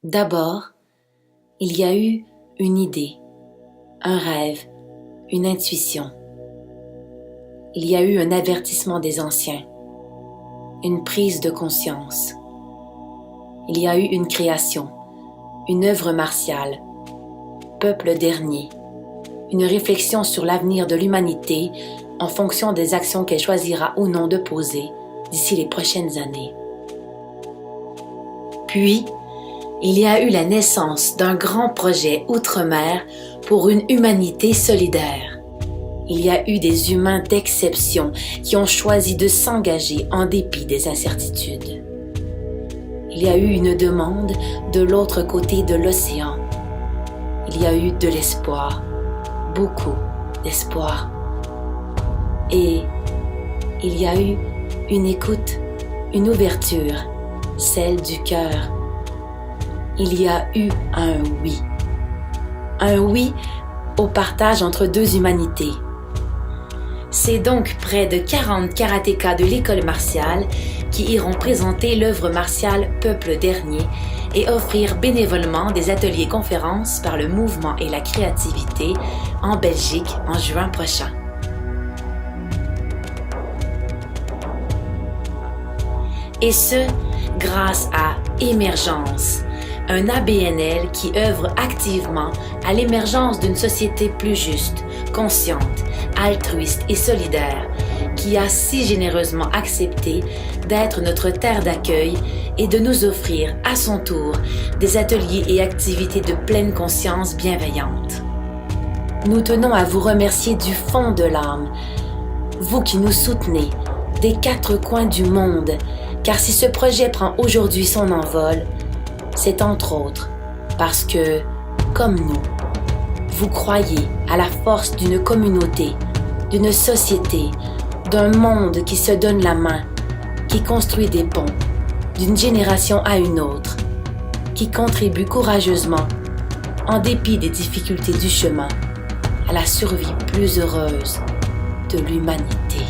D'abord, il y a eu une idée, un rêve, une intuition. Il y a eu un avertissement des anciens, une prise de conscience. Il y a eu une création, une œuvre martiale, peuple dernier, une réflexion sur l'avenir de l'humanité en fonction des actions qu'elle choisira ou non de poser d'ici les prochaines années. Puis, il y a eu la naissance d'un grand projet outre-mer pour une humanité solidaire. Il y a eu des humains d'exception qui ont choisi de s'engager en dépit des incertitudes. Il y a eu une demande de l'autre côté de l'océan. Il y a eu de l'espoir, beaucoup d'espoir. Et il y a eu une écoute, une ouverture, celle du cœur. Il y a eu un oui. Un oui au partage entre deux humanités. C'est donc près de 40 karatékas de l'école martiale qui iront présenter l'œuvre martiale Peuple dernier et offrir bénévolement des ateliers conférences par le mouvement et la créativité en Belgique en juin prochain. Et ce, grâce à Émergence, un ABNL qui œuvre activement à l'émergence d'une société plus juste, consciente, altruiste et solidaire, qui a si généreusement accepté d'être notre terre d'accueil et de nous offrir à son tour des ateliers et activités de pleine conscience bienveillante. Nous tenons à vous remercier du fond de l'âme, vous qui nous soutenez des 4 coins du monde, car si ce projet prend aujourd'hui son envol, c'est entre autres parce que, comme nous, vous croyez à la force d'une communauté, d'une société, d'un monde qui se donne la main, qui construit des ponts, d'une génération à une autre, qui contribue courageusement, en dépit des difficultés du chemin, à la survie plus heureuse de l'humanité.